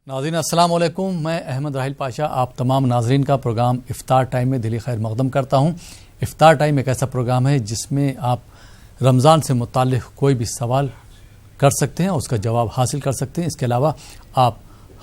ناظرین السلام علیکم، میں احمد راحیل پاشا آپ تمام ناظرین کا پروگرام افطار ٹائم میں دلی خیر مقدم کرتا ہوں۔ افطار ٹائم ایک ایسا پروگرام ہے جس میں آپ رمضان سے متعلق کوئی بھی سوال کر سکتے ہیں، اس کا جواب حاصل کر سکتے ہیں۔ اس کے علاوہ آپ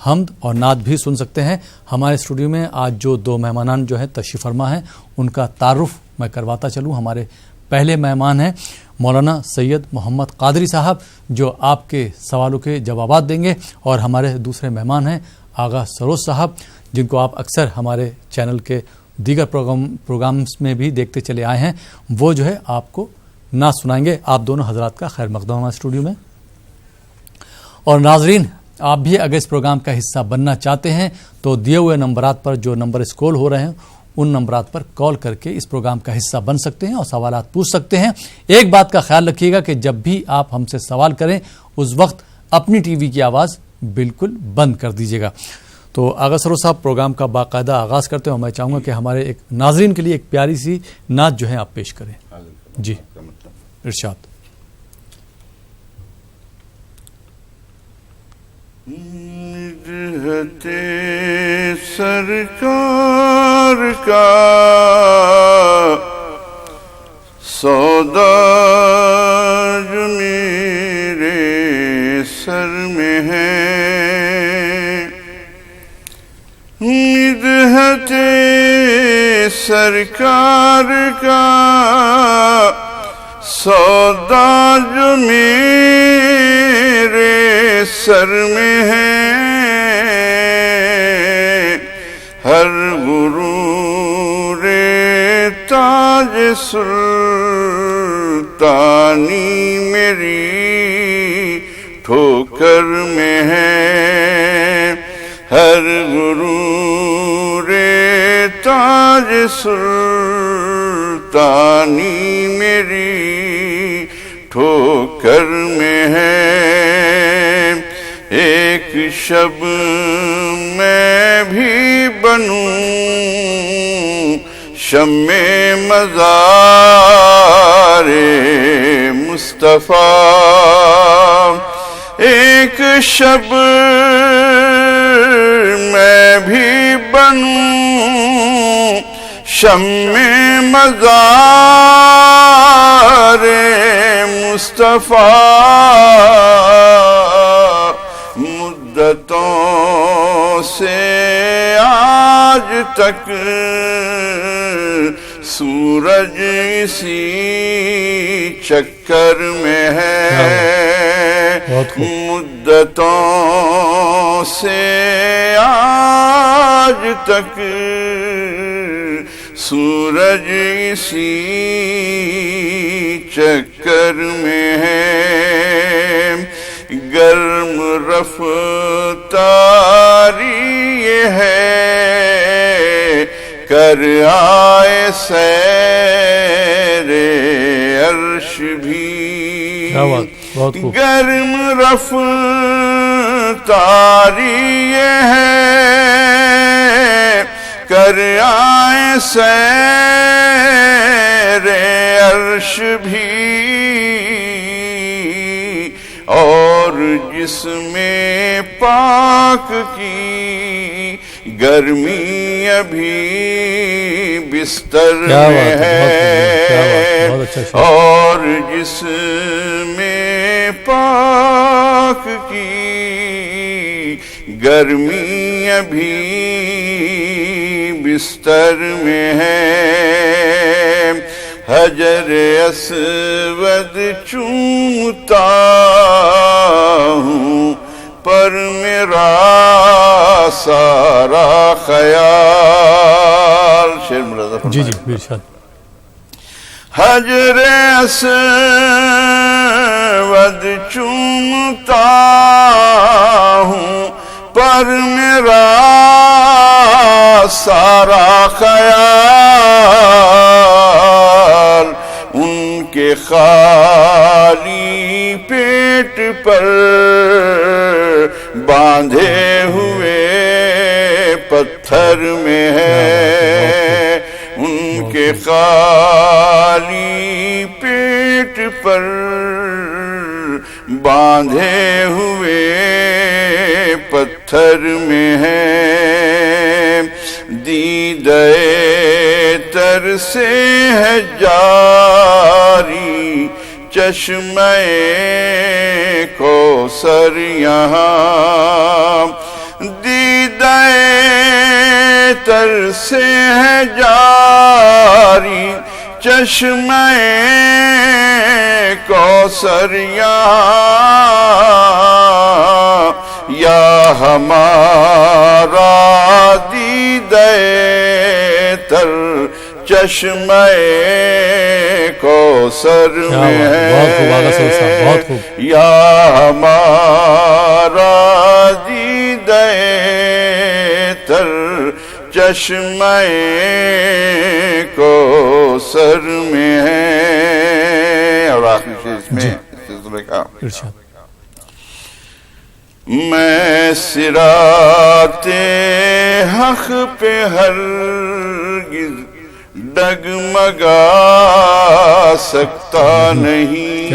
حمد اور نعت بھی سن سکتے ہیں۔ ہمارے اسٹوڈیو میں آج جو دو مہمانان جو ہیں تشریف فرما ہیں، ان کا تعارف میں کرواتا چلوں۔ ہمارے پہلے مہمان ہیں مولانا سید محمد قادری صاحب، جو آپ کے سوالوں کے جوابات دیں گے، اور ہمارے دوسرے مہمان ہیں آغا سروج صاحب، جن کو آپ اکثر ہمارے چینل کے دیگر پروگرامز میں بھی دیکھتے چلے آئے ہیں۔ وہ جو ہے آپ کو نعت سنائیں گے۔ آپ دونوں حضرات کا خیر مقدم ہمارے اسٹوڈیو میں۔ اور ناظرین، آپ بھی اگر اس پروگرام کا حصہ بننا چاہتے ہیں تو دیے ہوئے نمبرات پر جو نمبر اسکرول ہو رہے ہیں ان نمبرات پر کال کر کے اس پروگرام کا حصہ بن سکتے ہیں اور سوالات پوچھ سکتے ہیں۔ ایک بات کا خیال رکھیے گا کہ جب بھی آپ ہم سے سوال کریں اس وقت اپنی ٹی وی کی آواز بالکل بند کر دیجیے گا۔ تو آغا سروج صاحب پروگرام کا باقاعدہ آغاز کرتے ہیں، اور میں چاہوں گا کہ ہمارے ایک ناظرین کے لیے ایک پیاری سی نعت جو ہے آپ پیش کریں۔ جی ارشاد۔ سرکار کا سودا جو میرے سر میں ہے، مدحت سرکار کا سودا جو میرے سر میں ہے، ہر غرور تاج سلطانی میری ٹھوکر میں ہے، ہر غرور تاج سلطانی میری ٹھوکر میں ہے۔ ایک شب میں بھی بنوں شمع مزار مصطفیٰ، ایک شب میں بھی بنوں شمع مزار مصطفیٰ، مدتوں سے آج تک سورج اسی چکر میں ہے، مدتوں سے آج تک سورج اسی چکر میں ہے، گرم رفتاری یہ ہے کر آئے سیر عرش بھی، گرم رفتاری یہ ہے کر آئے سیر عرش بھی، اور جسم پاک کی گرمی ابھی بستر میں ہے، اور جسم پاک کی گرمی ابھی بستر میں ہے، حجر اسود چومتا ہوں پر میرا سارا خیال، شعر مرادہ جی جی ارشاد۔ حجر اسود چومتا ہوں پر میرا سارا خیال ان کے خالی پیٹ پر باندھے ہوئے پتھر میں ہے، ان کے خالی پیٹ پر باندھے ہوئے پتھر پتھر میں ہے، دیدہ تر سے ہے جاری چشمہ کوثر یہاں، دیدہ تر سے ہے جاری چشمہ کوثر یہاں، یا ہمارا دیدہ تر چشمہ کوثر میں ہے، یا ہمارا دیدہ تر چشمہ کوثر میں ہے۔ اور آخری چیز میں میں صراط حق پہ ہرگز ڈگمگا سکتا نہیں،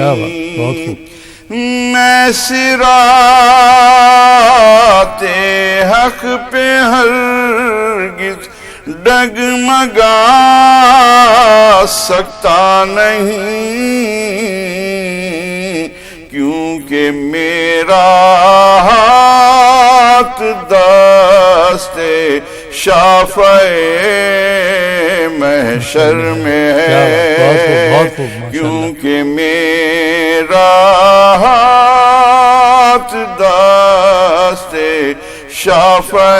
میں صراط حق پہ ہرگز ڈگمگا سکتا نہیں، کیونکہ میرا ہاتھ دست شافع محشر میں ہے، کیونکہ میرا ہاتھ دست شافع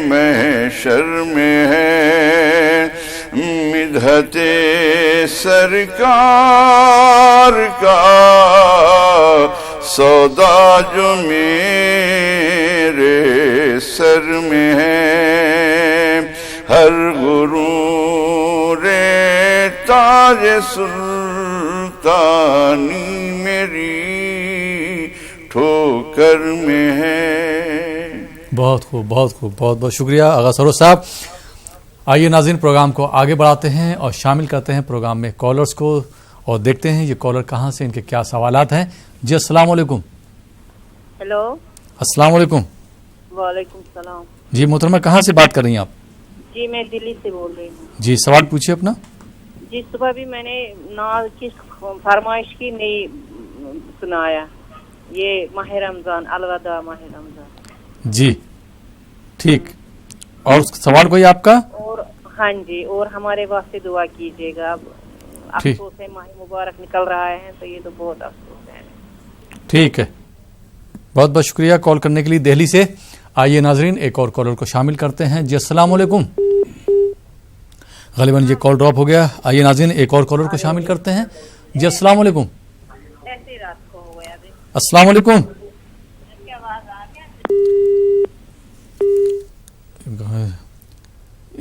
محشر میں ہے، مدحت سرکار کا سودا جو میرے سر میں ہے، ہر غرور تاج سلطانی میری ٹھوکر میں ہے۔ بہت خوب، بہت خوب، بہت بہت شکریہ آغا سرور صاحب۔ آئیے ناظرین، پروگرام کو آگے بڑھاتے ہیں اور شامل کرتے ہیں پروگرام میں کالرز کو، اور دیکھتے ہیں یہ کالر کہاں سے، ان کے کیا سوالات ہیں۔ جی السلام علیکم۔ ہیلو، السلام علیکم۔ وعلیکم السلام۔ جی محترمہ، کہاں سے بات کر رہی ہیں آپ؟ جی میں دلی سے بول رہی ہوں۔ جی سوال پوچھیے اپنا۔ جی صبح بھی میں نے ناز کی فرمائش کی، نہیں سنایا، یہ ماہ رمضان، الوداع ماہ رمضان۔ جی ٹھیک، اور سوال کوئی آپ کا؟ اور ہاں جی، اور ہمارے واسطے دعا کیجیے گا، اب افسوس ہے ماہ مبارک نکل رہا ہے تو یہ تو بہت افسوس ہے۔ ٹھیک ہے، بہت بہت شکریہ کال کرنے کے لیے دہلی سے۔ آئیے ناظرین ایک اور کالر کو شامل کرتے ہیں۔ جی السلام علیکم۔ غالباً یہ کال ڈراپ ہو گیا۔ آئیے ناظرین ایک اور کالر کو شامل کرتے ہیں۔ جی السلام علیکم۔ السلام علیکم۔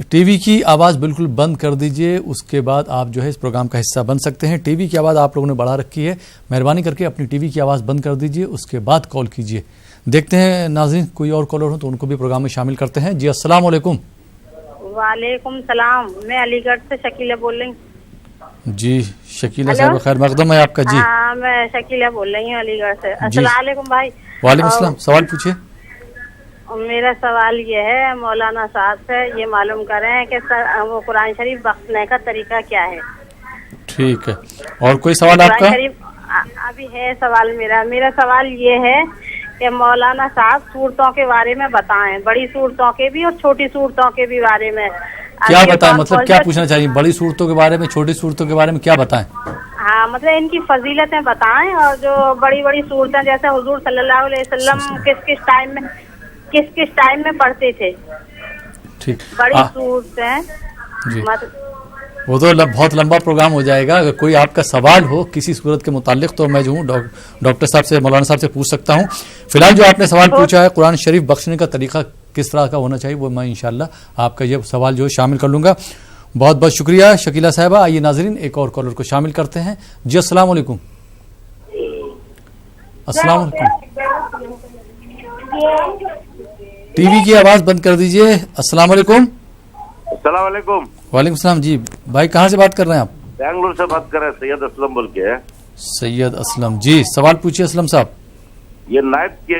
ٹی وی کی آواز بالکل بند کر دیجئے، اس کے بعد آپ جو ہے اس پروگرام کا حصہ بن سکتے ہیں۔ ٹی وی کی آواز آپ لوگوں نے بڑھا رکھی ہے، مہربانی کر کے اپنی ٹی وی کی آواز بند کر دیجئے، اس کے بعد کال کیجئے۔ دیکھتے ہیں ناظرین کوئی اور کالر ہو تو ان کو بھی پروگرام میں شامل کرتے ہیں۔ جی السلام علیکم۔ وعلیکم السلام، میں علی گڑھ سے شکیلہ بول رہی ہوں۔ جی شکیلہ صاحب خیر مقدم ہے آپ کا۔ جی ہاں میں شکیلہ بول رہی ہوں علی گڑھ سے۔ السلام علیکم بھائی۔ وعلیکم السلام، سوال پوچھیے۔ میرا سوال یہ ہے، مولانا صاحب سے یہ معلوم کریں کہ وہ قرآن شریف بخشنے کا طریقہ کیا ہے؟ ٹھیک ہے، اور کوئی سوال آپ کا؟ قرآن شریف ابھی ہے سوال میرا سوال یہ ہے کہ مولانا صاحب صورتوں کے بارے میں بتائیں، بڑی صورتوں کے بھی اور چھوٹی صورتوں کے بھی بارے میں کیا بتائیں، مطلب کیا پوچھنا چاہیے؟ بڑی صورتوں کے بارے میں، چھوٹی صورتوں کے بارے میں کیا بتائیں؟ ہاں مطلب ان کی فضیلتیں بتائیں، اور جو بڑی بڑی صورتیں جیسے حضور صلی اللہ علیہ وسلم کس کس ٹائم میں پڑھتے تھے، ٹھیک بڑی صورتیں جی، وہ تو بہت لمبا پروگرام ہو جائے گا۔ اگر کوئی آپ کا سوال ہو کسی صورت کے متعلق تو میں جو ہوں ڈاکٹر صاحب سے، مولانا صاحب سے پوچھ سکتا ہوں۔ فی الحال جو آپ نے سوال پوچھا ہے قرآن شریف بخشنے کا طریقہ کس طرح کا ہونا چاہیے، وہ میں انشاءاللہ آپ کا یہ سوال جو شامل کر لوں گا۔ بہت بہت شکریہ شکیلہ صاحبہ۔ آئیے ناظرین ایک اور کالر کو شامل کرتے ہیں۔ جی السلام علیکم۔ السلام علیکم، ٹی وی کی آواز بند کر دیجئے۔ السلام علیکم۔ السلام علیکم۔ وعلیکم السلام۔ جی بھائی کہاں سے بات کر رہے ہیں آپ؟ بنگلور سے بات کر رہے ہیں، سید اسلم بول کے ہے۔ سید اسلم، جی سوال پوچھیے اسلم صاحب۔ یہ نائب کے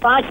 5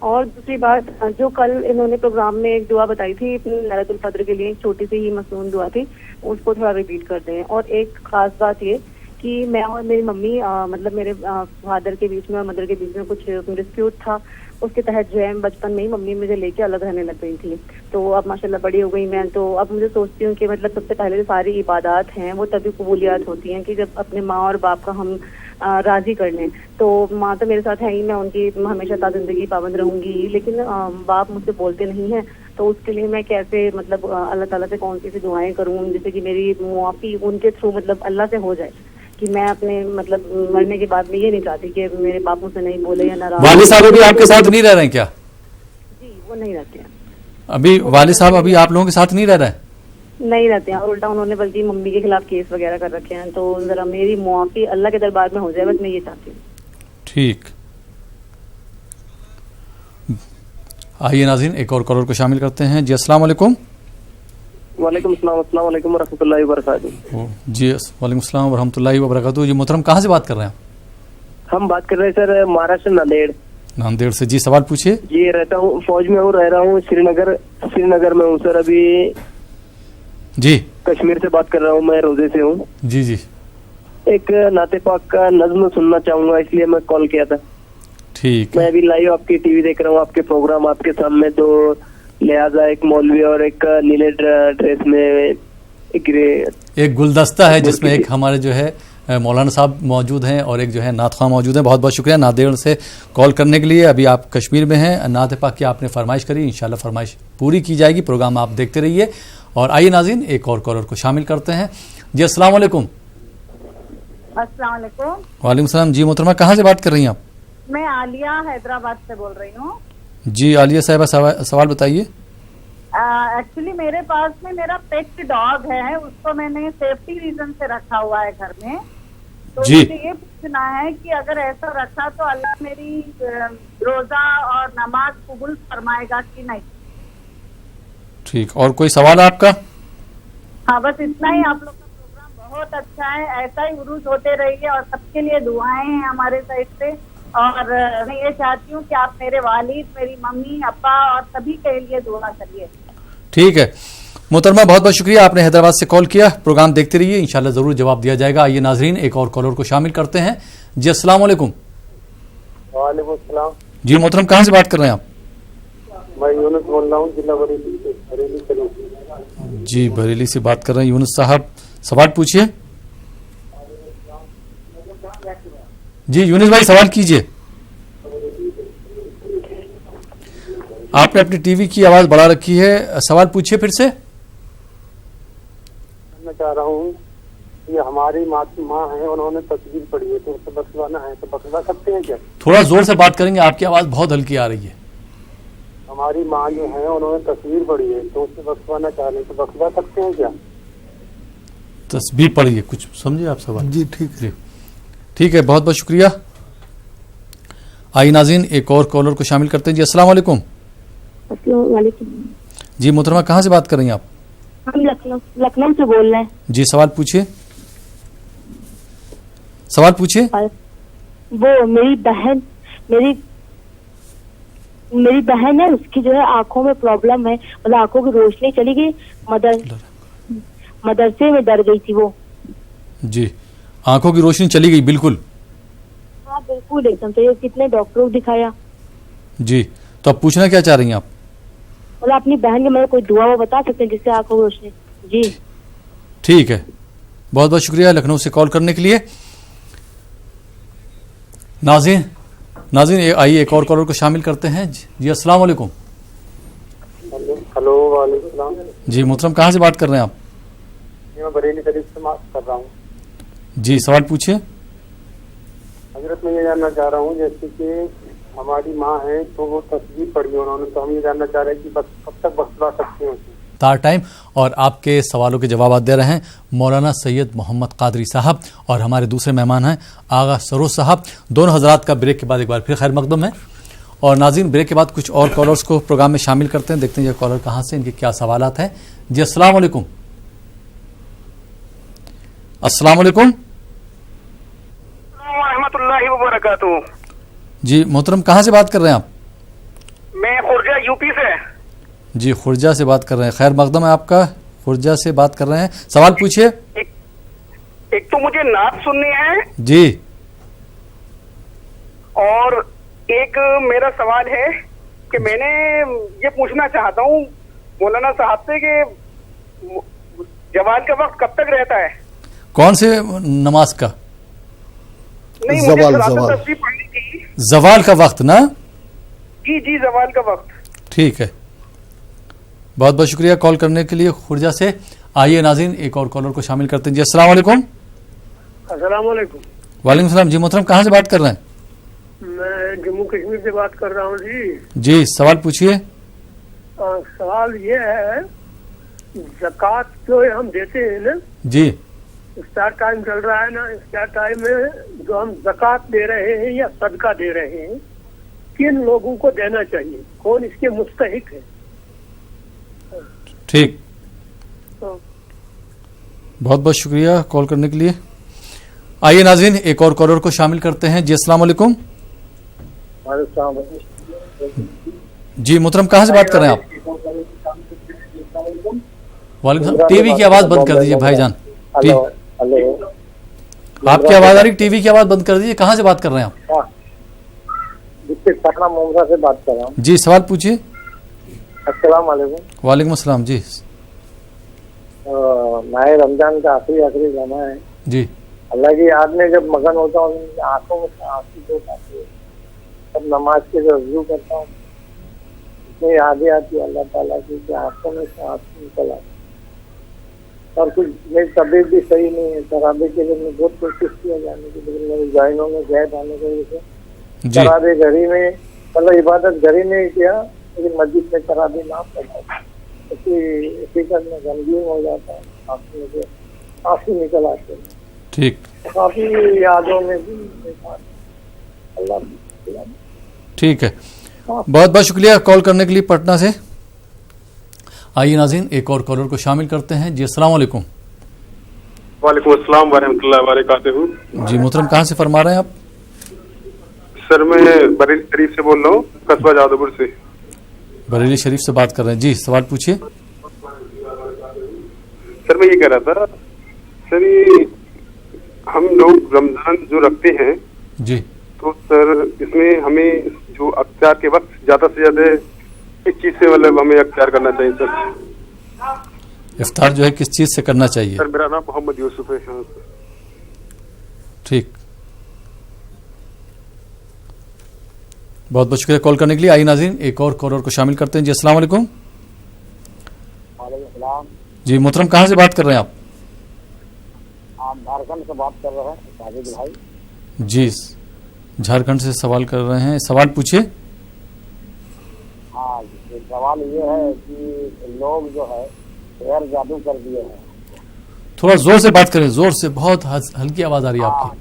اور دوسری بات، جو کل انہوں نے پروگرام میں ایک دعا بتائی تھی لیلۃ القدر کے لیے، ایک چھوٹی سی ہی مصنون دعا تھی، اس کو تھوڑا ریپیٹ کر دیں. اور ایک خاص بات یہ کہ میں اور میری ممی مطلب میرے فادر کے بیچ میں اور مدر کے بیچ میں کچھ ڈسپیوٹ تھا، اس کے تحت جو ہے بچپن میں ہی ممی مجھے لے کے الگ رہنے لگ گئی تھی. تو اب ماشاء اللہ بڑی ہو گئی میں، تو اب مجھے سوچتی ہوں کہ مطلب سب سے پہلے جو ساری عبادات ہیں وہ تبھی قبولیات ہوتی ہیں کہ جب اپنے ماں اور باپ کا ہم راضی کر لیں. تو ماں تو میرے ساتھ ہے ہی، میں ان کی ہمیشہ تا زندگی پابند رہوں گی، لیکن باپ مجھ سے بولتے نہیں ہیں. تو اس کے لیے میں کیسے مطلب اللہ تعالیٰ سے کون سی دعائیں کروں جیسے کہ میری معافی ان کے تھرو مطلب اللہ سے ہو جائے، کہ میں اپنے مطلب مرنے کے بعد میں یہ نہیں چاہتی کہ میرے باپ مجھ سے نہیں بولے یا ناراض. والد صاحب ابھی آپ کے ساتھ نہیں رہ رہے ہیں کیا؟ جی وہ نہیں رہتے ہیں ابھی، والد صاحب ابھی آپ لوگوں کے ساتھ نہیں رہ رہے ہیں؟ نہیں رہتے ہیں، اور الٹا انہوں نے بلکہ ممی کے خلاف کیس وغیرہ کر رکھے ہیں. تو ذرا میری معافی اللہ کے دربار میں ہو جائے، بس میں یہ چاہتی ہوں. ٹھیک، آئیے ناظرین ایک اور کالر کو شامل کرتے ہیں. جی السلام علیکم. وعلیکم السلام. السلام علیکم ورحمۃ اللہ وبرکاتہ. جی وعلیکم السلام ورحمۃ اللہ وبرکاتہ. جی محترم کہاں سے بات کر رہے ہیں آپ؟ ہم بات کر رہے ہیں سر مہاراشٹر ناندیڑ. ناندیڑ سے. جی سوال پوچھیے. جی رہتا ہوں، فوج میں ہوں، رہ رہا ہوں سری نگر میں ہوں سر. ابھی جی کشمیر سے بات کر رہا ہوں، میں روزے سے ہوں. جی جی ایک نعت پاک کا نظم سننا چاہوں گا، اس لیے میں کال کیا تھا. ٹھیک. میں ابھی لائیو آپ کی ٹی وی دیکھ رہا ہوں، آپ کے پروگرام آپ کے سامنے، تو لہٰذا ایک مولوی اور ایک نیلے ڈریس میں ایک گلدستہ ہے جس میں ایک ہمارے جو ہے مولانا صاحب موجود ہیں اور ایک جو ہے نعت خواہ موجود ہیں. بہت بہت شکریہ ناندیڑ سے کال کرنے کے لیے. ابھی آپ کشمیر میں ہیں، نعت پاک کی آپ نے فرمائش کری، انشاءاللہ فرمائش پوری کی جائے گی. پروگرام آپ دیکھتے رہیے. اور آئیے ناظرین ایک اور کالر کو شامل کرتے ہیں. جی السلام علیکم. السلام علیکم. وعلیکم السلام. جی محترمہ کہاں سے بات کر رہی ہیں آپ؟ میں عالیہ حیدرآباد سے بول رہی ہوں. جی عالیہ صاحبہ سوال بتائیے. ایکچولی میرے پاس میں میرا پیٹ ڈاگ ہے، اس کو میں نے سیفٹی ریزن سے رکھا ہوا ہے گھر میں. تو جی مجھے یہ پوچھنا ہے کہ اگر ایسا رکھا تو اللہ میری روزہ اور نماز قبول فرمائے گا کہ نہیں؟ ٹھیک. اور کوئی سوال آپ کا؟ ہاں بس اتنا ہی. آپ لوگ کا پروگرام بہت اچھا ہے، ایسا ہی عروج ہوتے رہیے اور سب کے لیے دعائیں ہیں ہمارے سائڈ سے. اور میں یہ چاہتی ہوں کہ آپ میرے والد، میری ممی ابا اور سبھی کے لیے دعا کریے. ٹھیک ہے محترمہ، بہت بہت شکریہ. آپ نے حیدرآباد سے کال کیا. پروگرام دیکھتے رہیے، انشاءاللہ ضرور جواب دیا جائے گا. آئیے ناظرین ایک اور کالر کو شامل کرتے ہیں. جی السلام علیکم. وعلیکم السلام. جی محترم کہاں سے بات کر رہے ہیں آپ؟ میں یونس بول رہا ہوں، ضلع بریلی سے. جی بریلی سے بات کر رہے ہیں یونس صاحب. سوال پوچھیے. جی یونس بھائی سوال کیجئے. آپ نے اپنی ٹی وی کی آواز بڑھا رکھی ہے. سوال پوچھیے پھر سے. میں چاہ رہا ہوں کہ ہماری ماں ہیں، انہوں نے تصویر پڑھی ہے، تو اسے بخشوانا ہے تو بخشوا سکتے ہیں کیا؟ تھوڑا زور سے بات کریں گے، آپ کی آواز بہت ہلکی آ رہی ہے. ہماری ماں جو ہیں انہوں نے تصویر پڑھی ہے، تو اسے بخشوانا چاہ رہے ہیں تو بخشوا سکتے ہیں کیا؟ تصویر پڑھیے. کچھ سمجھے آپ سوال؟ جی ٹھیک ہے. ٹھیک ہے بہت بہت شکریہ. آئی ناظرین ایک اور کالر کو شامل کرتے ہیں. جی السلام علیکم. السلام علیکم. جی محترمہ کہاں سے بات کر رہی ہیں آپ؟ ہم لکھنؤ سے بول رہے ہیں. جی سوال پوچھیے. سوال پوچھیے. وہ میری بہن ہے، اس کی جو ہے آنکھوں میں پرابلم ہے، مطلب آنکھوں کی روشنی چلی گئی. مدرسے میں ڈر گئی تھی وہ. جی آنکھوں کی روشنی چلی گئی بالکل. ہاں بالکل ایک دم صحیح. کتنے ڈاکٹروں دکھایا. جی تو اب پوچھنا کیا چاہ رہی ہیں آپ؟ مطلب اپنی بہن کے کوئی دعا وہ بتا سکتے ہیں جس سے آنکھوں کی روشنی. جی ٹھیک ہے بہت بہت شکریہ لکھنؤ سے کال کرنے کے لیے. ناظرین آئیے ایک اور کالر کو شامل کرتے ہیں. جی السلام علیکم. ہلو وعلیکم السلام. جی محترم کہاں سے بات کر رہے ہیں آپ؟ میں بریلی شریف سے بات کر رہا ہوں. جی سوال پوچھیے. حضرت میں یہ جاننا چاہ رہا ہوں جیسے کہ ہماری ماں ہے تو وہ تصویر پڑھی انہوں نے، تو ہم یہ جاننا چاہ رہے ہیں کہ کب تک بخشوا سکتے ہیں اسے؟ تار ٹائم. اور آپ کے سوالوں کے جوابات دے رہے ہیں مولانا سید محمد قادری صاحب اور ہمارے دوسرے مہمان ہیں آغا سروش صاحب. دونوں حضرات کا بریک کے بعد ایک بار پھر خیر مقدم ہے. اور ناظرین بریک کے بعد کچھ اور کالرز کو پروگرام میں شامل کرتے ہیں. دیکھتے ہیں یہ کالر کہاں سے، ان کے کیا سوالات ہیں. جی السلام علیکم. السلام علیکم ورحمۃ اللہ وبرکاتہ. جی محترم کہاں سے بات کر رہے ہیں آپ؟ جی خرجہ سے بات کر رہے ہیں. خیر مقدم ہے آپ کا. خرجہ سے بات کر رہے ہیں, سوال پوچھیے. ایک تو مجھے نعت سننی ہے جی. اور ایک میرا سوال ہے کہ میں نے یہ پوچھنا چاہتا ہوں مولانا صاحب سے کہ زوال کا وقت کب تک رہتا ہے؟ کون سے نماز کا؟ نہیں مجھے صلاۃ التسبیح پڑھنی تھی. زوال کا وقت نا؟ جی جی زوال کا وقت. ٹھیک ہے, بہت بہت شکریہ کال کرنے کے لیے خرجہ سے. آئیے ناظرین ایک اور کالر کو شامل کرتے ہیں. جی السلام علیکم. السلام علیکم. وعلیکم السلام. جی محترم کہاں سے بات کر رہے ہیں؟ میں جموں کشمیر سے بات کر رہا ہوں. جی سوال پوچھیے. سوال یہ ہے زکوٰۃ جو ہم دیتے ہیں نا, جی افطار ٹائم چل رہا ہے نا, افطار ٹائم میں جو ہم زکوٰۃ دے رہے ہیں یا صدقہ دے رہے ہیں کن لوگوں کو دینا چاہیے, کون اس کے مستحق ہے؟ ٹھیک, بہت بہت شکریہ کال کرنے کے لیے. آئیے ناظرین ایک اور کالر کو شامل کرتے ہیں. جی السلام علیکم. جی محترم کہاں سے بات کر رہے ہیں آپ؟ وعلیکم السلام. ٹی وی کی آواز بند کر دیجیے بھائی جان. آپ کی آواز آ رہی, ٹی وی کی آواز بند کر دیجیے. کہاں سے بات کر رہے ہیں آپ؟ محمد سے بات کر رہا ہوں. جی سوال پوچھیے. السلام علیکم. وعلیکم السلام. جی ماہ رمضان کا آخری گانا ہے. جی اللہ کی یاد میں جب مگن ہوتا ہوں آنکھوں میں آنسو دھوتا ہوں, جب نماز کے جو رجوع کرتا ہوں اتنی یادیں آتی ہے اللہ تعالیٰ کی کہ آنکھوں میں سے آنسو نکل آتے. اور کچھ میری طبیعت بھی صحیح نہیں ہے. تراویح کے لیے میں بہت کوشش کیا جانے کی, لیکن میرے ذہنوں میں گیپ آنے کی وجہ سے تراویح گھر ہی میں مطلب عبادت گھر ہی میں کیا, لیکن مسجد میں تراویح نہ پڑھا. اسی فکر میں غمگین ہو جاتا ہے, آنکھوں میں آنسو نکل آتے ہیں. ٹھیک, کافی یادوں میں بھی اللہ. ٹھیک ہے, بہت بہت شکریہ کال کرنے کے لیے پٹنہ سے. آئیے ناظرین ایک اور کالر کو شامل کرتے ہیں. جی السلام علیکم. وعلیکم السلام ورحمۃ اللہ وبرکاتہ. جی محترم کہاں سے فرما رہے ہیں آپ؟ سر میں بریلی شریف سے بول رہا ہوں, قصبہ جادوپور سے. بریلی شریف سے بات کر رہے ہیں. جی سوال پوچھیے. سر میں یہ کہہ رہا تھا سر یہ ہم لوگ رمضان جو رکھتے ہیں جی تو سر اس میں ہمیں جو اختیار کے وقت زیادہ سے زیادہ کس چیز سے مطلب ہمیں اختیار کرنا چاہیے سر؟ افطار جو ہے کس چیز سے کرنا چاہیے؟ سر میرا نام محمد یوسف ہے. ٹھیک, بہت بہت شکریہ کال کرنے کے لیے. آئیے ناظرین ایک اور کالر کو شامل کرتے ہیں. جی السلام علیکم. وعلیکم السلام. جی محترم کہاں سے بات کر رہے ہیں آپ؟ جھارکھنڈ سے بات کر رہے ہیں ساجد بھائی. جی جھارکھنڈ سے سوال کر رہے ہیں. سوال پوچھیے. ہاں سوال یہ ہے کہ لوگ جو ہے غیر جادو کر دیے ہیں. تھوڑا زور سے بات کریں, زور سے, بہت ہلکی آواز آ رہی ہے آپ کی.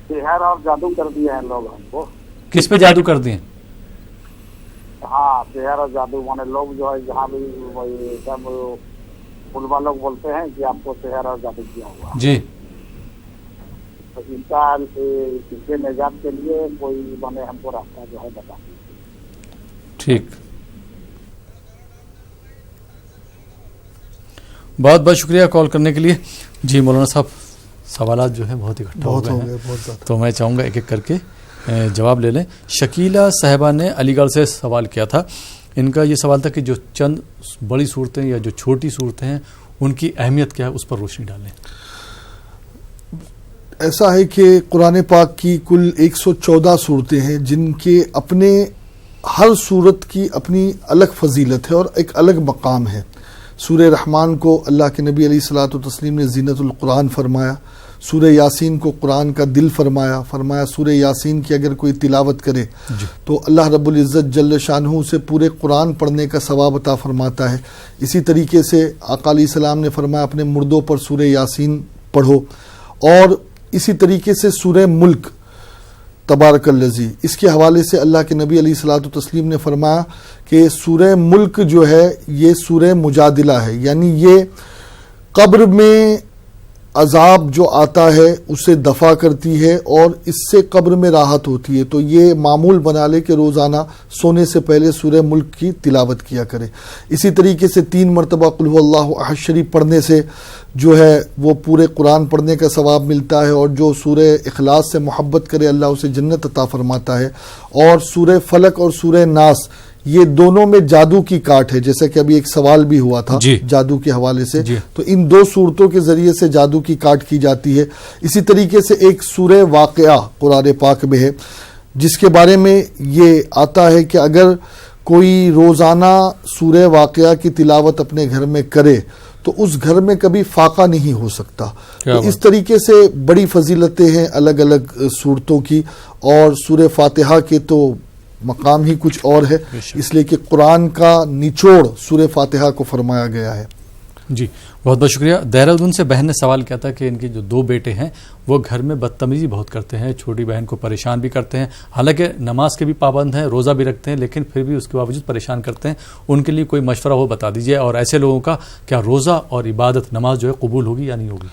سحر اور جادو کر دیے ہیں لوگ ہم کو. کس پہ جادو کر دیے؟ ہاں سحر اور جادو مانے لوگ جو ہے جہاں بھی سب علماء لوگ بولتے ہیں کہ آپ کو سحر اور جادو کیا ہوا. جی تو ان کا اس سے نجات کے لیے کوئی مانے ہم کو راستہ جو ہے بتا دیجیے. ٹھیک, بہت بہت شکریہ کال کرنے کے لیے. جی مولانا صاحب سوالات جو ہیں بہت اکٹھا ہو گئے ہیں, تو میں چاہوں گا ایک ایک کر کے جواب لے لیں. شکیلہ صاحبہ نے علی گڑھ سے سوال کیا تھا. ان کا یہ سوال تھا کہ جو چند بڑی صورتیں یا جو چھوٹی صورتیں ہیں ان کی اہمیت کیا ہے, اس پر روشنی ڈالیں. ایسا ہے کہ قرآن پاک کی کل 114 صورتیں ہیں جن کے اپنے ہر صورت کی اپنی الگ فضیلت ہے اور ایک الگ مقام ہے. سورہ رحمان کو اللہ کے نبی علیہ الصلوۃ والتسلیم نے زینت القرآن فرمایا. سورہ یاسین کو قرآن کا دل فرمایا. سورہ یاسین کی اگر کوئی تلاوت کرے تو اللہ رب العزت جل شانہ سے پورے قرآن پڑھنے کا ثواب عطا فرماتا ہے. اسی طریقے سے آقا علیہ السلام نے فرمایا اپنے مردوں پر سورہ یاسین پڑھو. اور اسی طریقے سے سورہ ملک تبارک الذی, اس کے حوالے سے اللہ کے نبی علیہ الصلوۃ والتسلیم نے فرمایا کہ سورہ ملک جو ہے یہ سورہ مجادلہ ہے, یعنی یہ قبر میں عذاب جو آتا ہے اسے دفع کرتی ہے اور اس سے قبر میں راحت ہوتی ہے. تو یہ معمول بنا لے کہ روزانہ سونے سے پہلے سورہ ملک کی تلاوت کیا کرے. اسی طریقے سے 3 مرتبہ قل هو اللہ احد شریف پڑھنے سے جو ہے وہ پورے قرآن پڑھنے کا ثواب ملتا ہے, اور جو سورہ اخلاص سے محبت کرے اللہ اسے جنت عطا فرماتا ہے. اور سورہ فلق اور سورہ ناس یہ دونوں میں جادو کی کاٹ ہے, جیسے کہ ابھی ایک سوال بھی ہوا تھا جادو کے حوالے سے, تو ان 2 صورتوں کے ذریعے سے جادو کی کاٹ کی جاتی ہے. اسی طریقے سے ایک سورہ واقعہ قرآن پاک میں ہے جس کے بارے میں یہ آتا ہے کہ اگر کوئی روزانہ سورہ واقعہ کی تلاوت اپنے گھر میں کرے تو اس گھر میں کبھی فاقہ نہیں ہو سکتا. تو اس طریقے سے بڑی فضیلتیں ہیں الگ الگ صورتوں کی, اور سورہ فاتحہ کے تو مقام ہی کچھ اور ہے, اس لیے کہ قرآن کا نچوڑ سورہ فاتحہ کو فرمایا گیا ہے. جی بہت بہت شکریہ. دہرادون سے بہن نے سوال کیا تھا کہ ان کے جو 2 بیٹے ہیں وہ گھر میں بدتمیزی بہت کرتے ہیں, چھوٹی بہن کو پریشان بھی کرتے ہیں, حالانکہ نماز کے بھی پابند ہیں, روزہ بھی رکھتے ہیں, لیکن پھر بھی اس کے باوجود پریشان کرتے ہیں. ان کے لیے کوئی مشورہ ہو بتا دیجیے, اور ایسے لوگوں کا کیا روزہ اور عبادت نماز جو ہے قبول ہوگی یا نہیں ہوگی؟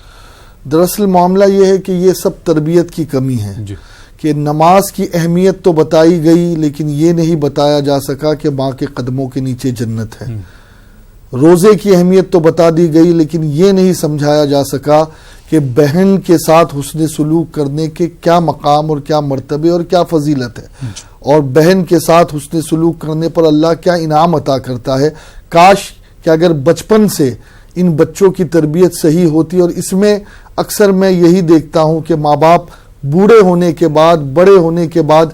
دراصل معاملہ یہ ہے کہ یہ سب تربیت کی کمی ہے. کہ نماز کی اہمیت تو بتائی گئی لیکن یہ نہیں بتایا جا سکا کہ ماں کے قدموں کے نیچے جنت ہے. روزے کی اہمیت تو بتا دی گئی لیکن یہ نہیں سمجھایا جا سکا کہ بہن کے ساتھ حسن سلوک کرنے کے کیا مقام اور کیا مرتبے اور کیا فضیلت ہے, اور بہن کے ساتھ حسن سلوک کرنے پر اللہ کیا انعام عطا کرتا ہے. کاش کہ اگر بچپن سے ان بچوں کی تربیت صحیح ہوتی, اور اس میں اکثر میں یہی دیکھتا ہوں کہ ماں باپ بوڑھے ہونے کے بعد, بڑے ہونے کے بعد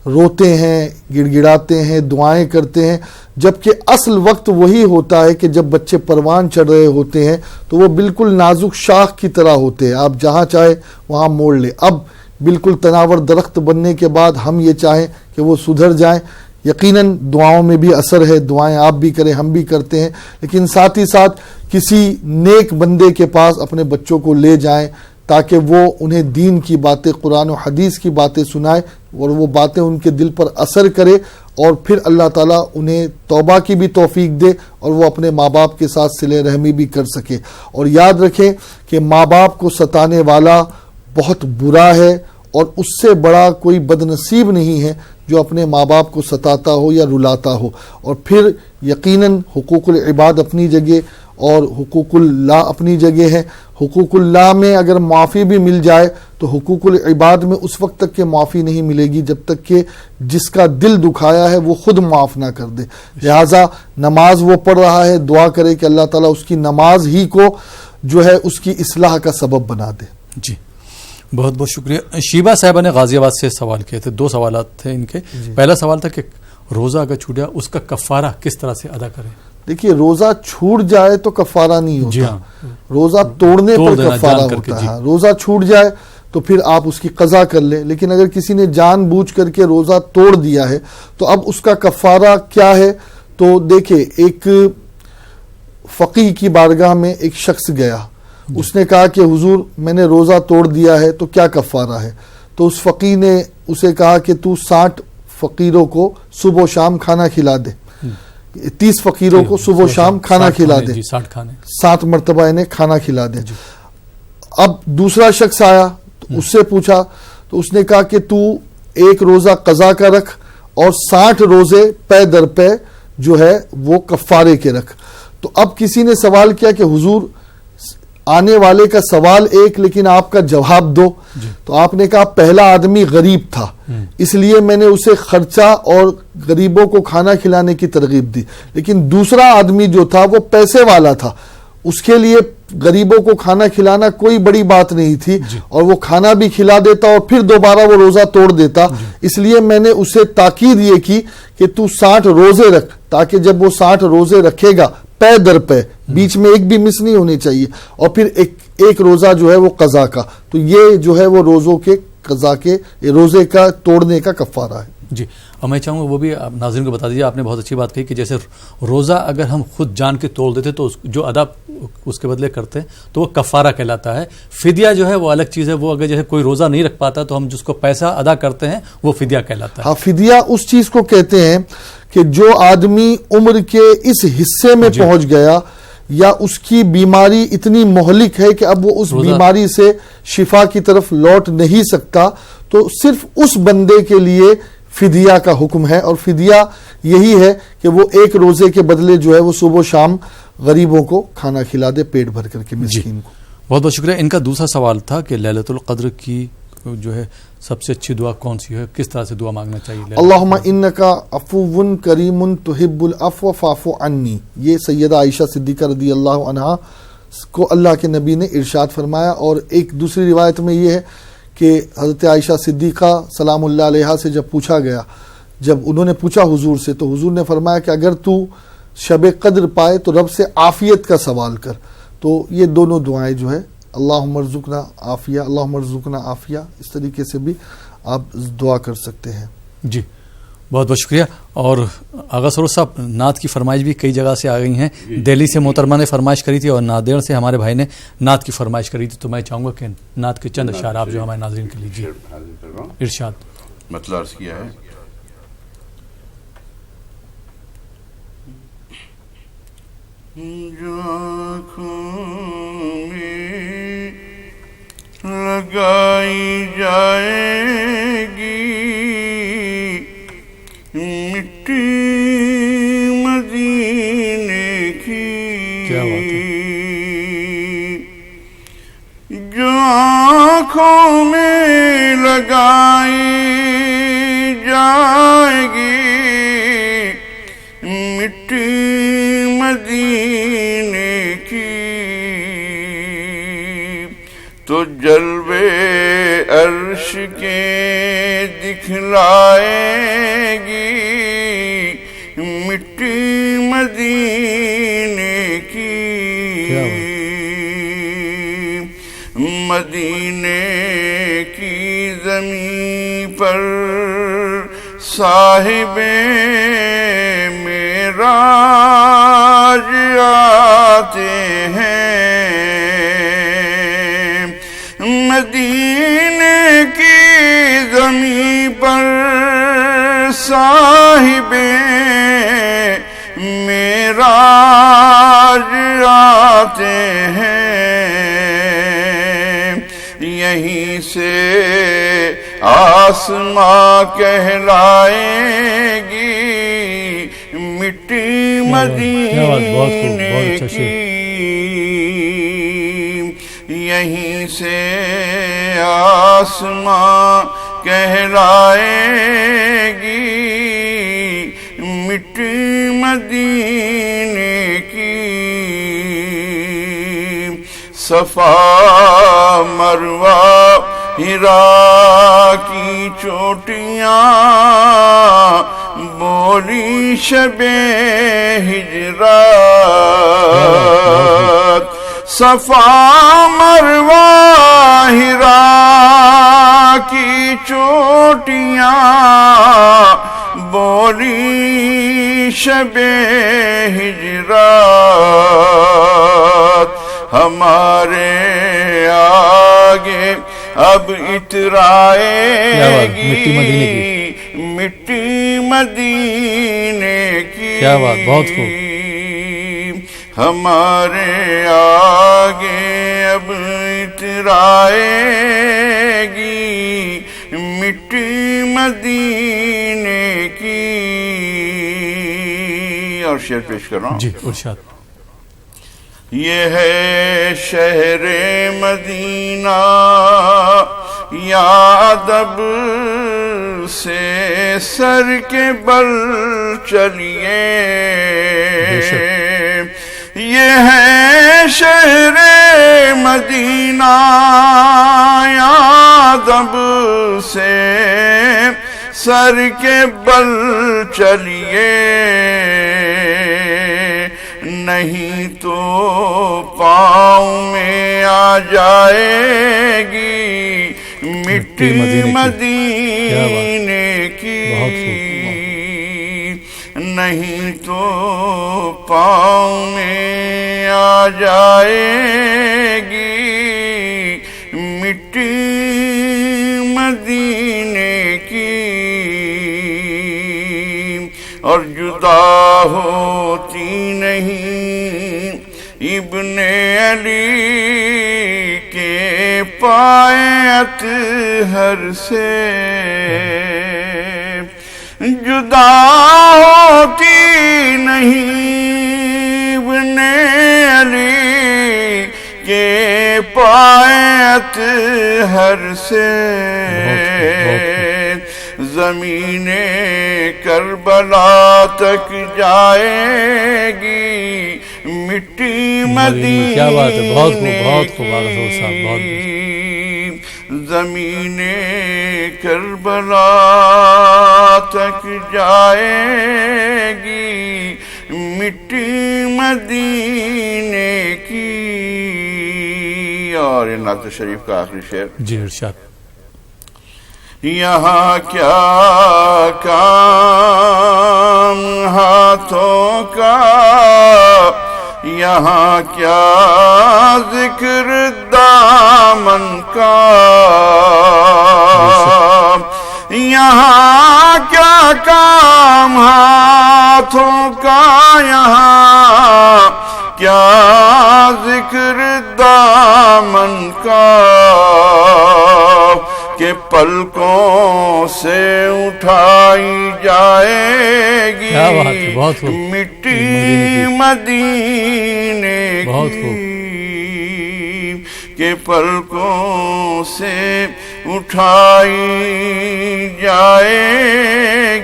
روتے ہیں, گڑ گڑاتے ہیں, دعائیں کرتے ہیں, جبکہ اصل وقت وہی ہوتا ہے کہ جب بچے پروان چڑھ رہے ہوتے ہیں تو وہ بالکل نازک شاخ کی طرح ہوتے ہیں, آپ جہاں چاہے وہاں موڑ لیں. اب بالکل تناور درخت بننے کے بعد ہم یہ چاہیں کہ وہ سدھر جائیں. یقیناً دعاؤں میں بھی اثر ہے, دعائیں آپ بھی کریں, ہم بھی کرتے ہیں, لیکن ساتھ ہی ساتھ کسی نیک بندے کے پاس اپنے بچوں کو لے جائیں تاکہ وہ انہیں دین کی باتیں, قرآن و حدیث کی باتیں سنائے, اور وہ باتیں ان کے دل پر اثر کرے, اور پھر اللہ تعالیٰ انہیں توبہ کی بھی توفیق دے اور وہ اپنے ماں باپ کے ساتھ صلہ رحمی بھی کر سکے. اور یاد رکھیں کہ ماں باپ کو ستانے والا بہت برا ہے, اور اس سے بڑا کوئی بد نصیب نہیں ہے جو اپنے ماں باپ کو ستاتا ہو یا رلاتا ہو. اور پھر یقیناً حقوق العباد اپنی جگہ اور حقوق اللہ اپنی جگہ ہے. حقوق اللہ میں اگر معافی بھی مل جائے تو حقوق العباد میں اس وقت تک کہ معافی نہیں ملے گی جب تک کہ جس کا دل دکھایا ہے وہ خود معاف نہ کر دے. لہٰذا نماز وہ پڑھ رہا ہے, دعا کرے کہ اللہ تعالیٰ اس کی نماز ہی کو جو ہے اس کی اصلاح کا سبب بنا دے. جی بہت بہت شکریہ. شیبہ صاحبہ نے غازی آباد سے سوال کیے تھے, 2 سوالات تھے ان کے. پہلا سوال تھا کہ روزہ اگر چھوٹ جائے اس کا کفارہ کس طرح سے ادا کریں؟ دیکھیے روزہ چھوٹ جائے تو کفارہ نہیں ہوتا, روزہ توڑنے پر کفارہ ہوتا ہے. روزہ چھوٹ جائے تو پھر آپ اس کی قضا کر لیں, لیکن اگر کسی نے جان بوجھ کر کے روزہ توڑ دیا ہے تو اب اس کا کفارہ کیا ہے؟ تو دیکھیں ایک فقیہ کی بارگاہ میں ایک شخص گیا, اس نے کہا کہ حضور میں نے روزہ توڑ دیا ہے تو کیا کفارہ ہے؟ تو اس فقیہ نے اسے کہا کہ تو 60 فقیروں کو صبح و شام کھانا کھلا دے, 30 فقیروں کو صبح و شام کھانا کھلا دے, 7 مرتبہ انہیں کھانا کھلا دے. اب دوسرا شخص آیا تو اس سے پوچھا تو اس نے کہا کہ تو 1 روزہ قضا کا رکھ اور 60 روزے پے در پے جو ہے وہ کفارے کے رکھ. تو اب کسی نے سوال کیا کہ حضور آنے والے کا سوال ایک لیکن آپ کا جواب 2. تو آپ نے کہا پہلا آدمی غریب تھا اس لیے میں نے اسے خرچہ اور غریبوں کو کھانا کھلانے کی ترغیب دی, لیکن دوسرا آدمی جو تھا وہ پیسے والا تھا, اس کے لیے غریبوں کو کھانا کھلانا کوئی بڑی بات نہیں تھی, اور وہ کھانا بھی کھلا دیتا اور پھر دوبارہ وہ روزہ توڑ دیتا. اس لیے میں نے اسے تاکید یہ کی کہ تو 60 روزے رکھ, تاکہ جب وہ 60 روزے رکھے گا پے در پے, بیچ میں ایک بھی مس نہیں ہونی چاہیے, اور پھر ایک روزہ جو ہے وہ قضا کا. تو یہ جو ہے وہ روزوں کے قضا کے روزے کا توڑنے کا کفارہ ہے. جی اور میں چاہوں گا وہ بھی ناظرین کو بتا دیجیے, آپ نے بہت اچھی بات کہی کہ جیسے روزہ اگر ہم خود جان کے توڑ دیتے تو جو ادا اس کے بدلے کرتے ہیں تو وہ کفارہ کہلاتا ہے. فدیہ جو ہے وہ الگ چیز ہے, وہ اگر جیسے کوئی روزہ نہیں رکھ پاتا تو ہم جس کو پیسہ ادا کرتے ہیں وہ فدیہ کہلاتا ہے. ہاں فدیہ اس چیز کو کہتے ہیں کہ جو آدمی عمر کے اس حصے میں پہنچ گیا یا اس کی بیماری اتنی مہلک ہے کہ اب وہ اس بیماری سے شفا کی طرف لوٹ نہیں سکتا، تو صرف اس بندے کے لیے فدیہ کا حکم ہے، اور فدیہ یہی ہے کہ وہ ایک روزے کے بدلے جو ہے وہ صبح و شام غریبوں کو کھانا کھلا دے، پیٹ بھر کر کے مسکین کو۔ بہت بہت شکریہ۔ ان کا دوسرا سوال تھا کہ لیلۃ القدر کی جو ہے سب سے اچھی دعا کون سی ہے، کس طرح سے دعا مانگنا چاہیے؟ اللہم انکا عفو کریم تحب العفو فاعف عنی، یہ سیدہ عائشہ صدیقہ رضی اللہ عنہا کو اللہ کے نبی نے ارشاد فرمایا۔ اور ایک دوسری روایت میں یہ ہے کہ حضرت عائشہ صدیقہ سلام اللہ علیہا سے جب پوچھا گیا، جب انہوں نے پوچھا حضور سے، تو حضور نے فرمایا کہ اگر تو شب قدر پائے تو رب سے عافیت کا سوال کر۔ تو یہ دونوں دعائیں جو ہے اللہم ارزقنا عافیہ، اللہم ارزقنا عافیہ، اس طریقے سے بھی آپ دعا کر سکتے ہیں۔ جی بہت بہت شکریہ۔ اور آغا سرور صاحب، نعت کی فرمائش بھی کئی جگہ سے آ گئی ہیں۔ دہلی سے محترمہ نے فرمائش کری تھی اور نادر سے ہمارے بھائی نے نعت کی فرمائش کری تھی، تو میں چاہوں گا کہ نعت کے چند اشعار آپ جو ہمارے ناظرین کے لیجیے۔ ارشاد۔ مطلب عرض کیا ہے، جو آنکھوں میں لگائی جائے گی مٹی مدینے کی، کیا بات ہے، جو آنکھوں میں لگائی جائے گی مٹی مدینے کی، تو جلوے عرش کے دکھلائے گی مٹی مدینے کی، مدینے کی زمین پر صاحب معراج آتے ہیں، مدینے کی زمین پر صاحب معراج آتے ہیں، یہیں سے آسماں کہلائے گی مٹی مدینے کی، یہیں سے آسماں کہلائے گی مٹی مدینے کی، صفا مروہ ہیرا کی چوٹیاں بولی شب ہجرات، صفا مروہ ہیرا کی چوٹیاں بولی شب ہجرات، ہمارے آگے اب اترائے گی مٹی مدینے کی، کیا بات، بہت خوب، ہمارے آگے اب اترائے گی مٹی مدینے کی۔ اور شعر پیش کر رہا ہوں۔ جی ارشاد۔ یہ ہے شہر مدینہ یا ادب سے سر کے بل چلیے، یہ ہے شہر مدینہ یا ادب سے سر کے بل چلیے، نہیں تو پاؤں میں آ جائے گی مٹی مدینے کی، نہیں تو پاؤں میں آ جائے گی مٹی مدینے کی، اور جدا ہوتی نہیں ابن علی کے پائے اطہر سے جدا ہوتی نہیں، ابن علی کے پائے اطہر سے زمین کربلا تک جائے گی مٹی مدینے کی، زمین کربلا تک جائے گی مٹی مدینے کی۔ اور نعت شریف کا آخری شعر جی ارشاد۔ یہاں کیا کام ہاتھوں کا، یہاں کیا ذکر دامن کا، یہاں کیا کام ہاتھوں کا، یہاں کیا ذکر دامن کا، کہ پلکوں سے اٹھائی جائے گی مٹی مدینے کی، کہ پلکوں سے اٹھائی جائے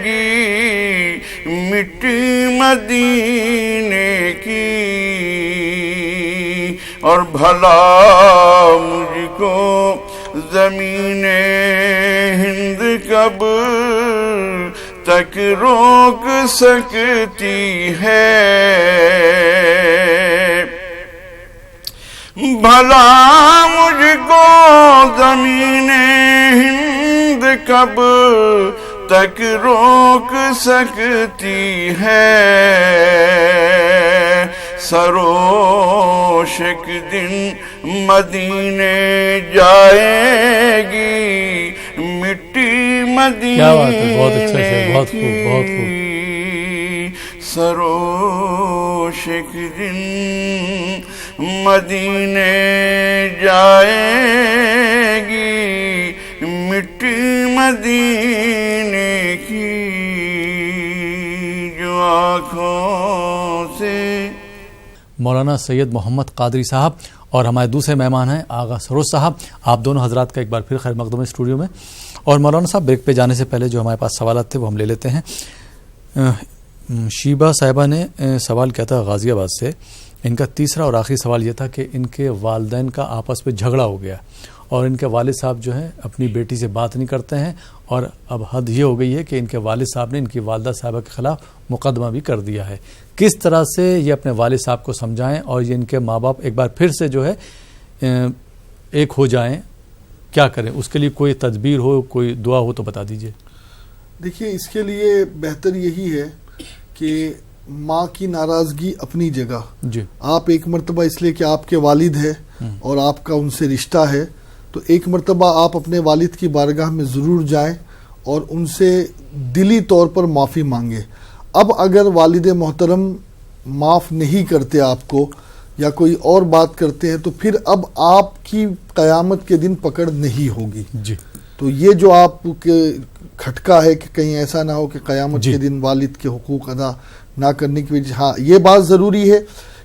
گی مٹی مدینے کی۔ اور بھلا مجھ کو زمین ہند کب تک روک سکتی ہے، بھلا مجھ کو زمین ہند کب تک روک سکتی ہے، سروشک دن مدینے جائے گی مٹی مدینے کی، سروشک دن مدینے جائے گی مٹی مدینے کی، جو آنکھوں سے۔ مولانا سید محمد قادری صاحب اور ہمارے دوسرے مہمان ہیں آغا سروج صاحب، آپ دونوں حضرات کا ایک بار پھر خیر مقدم ہے اسٹوڈیو میں۔ اور مولانا صاحب بریک پہ جانے سے پہلے جو ہمارے پاس سوالات تھے وہ ہم لے لیتے ہیں۔ شیبہ صاحبہ نے سوال کیا تھا غازی آباد سے، ان کا تیسرا اور آخری سوال یہ تھا کہ ان کے والدین کا آپس میں جھگڑا ہو گیا اور ان کے والد صاحب جو ہیں اپنی بیٹی سے بات نہیں کرتے ہیں، اور اب حد یہ ہو گئی ہے کہ ان کے والد صاحب نے ان کی والدہ صاحبہ کے خلاف مقدمہ بھی کر دیا ہے۔ کس طرح سے یہ اپنے والد صاحب کو سمجھائیں اور یہ ان کے ماں باپ ایک بار پھر سے جو ہے ایک ہو جائیں، کیا کریں؟ اس کے لیے کوئی تدبیر ہو، کوئی دعا ہو تو بتا دیجئے۔ دیکھیے اس کے لیے بہتر یہی ہے کہ ماں کی ناراضگی اپنی جگہ، جی آپ ایک مرتبہ اس لیے کہ آپ کے والد ہے اور آپ کا ان سے رشتہ ہے، تو ایک مرتبہ آپ اپنے والد کی بارگاہ میں ضرور جائیں اور ان سے دلی طور پر معافی مانگیں۔ اب اگر والد محترم معاف نہیں کرتے آپ کو یا کوئی اور بات کرتے ہیں تو پھر اب آپ کی قیامت کے دن پکڑ نہیں ہوگی۔ جی تو یہ جو آپ کے کھٹکا ہے کہ کہیں ایسا نہ ہو کہ قیامت کے دن والد کے حقوق ادا نہ کرنے کی وجہ، ہاں یہ بات ضروری ہے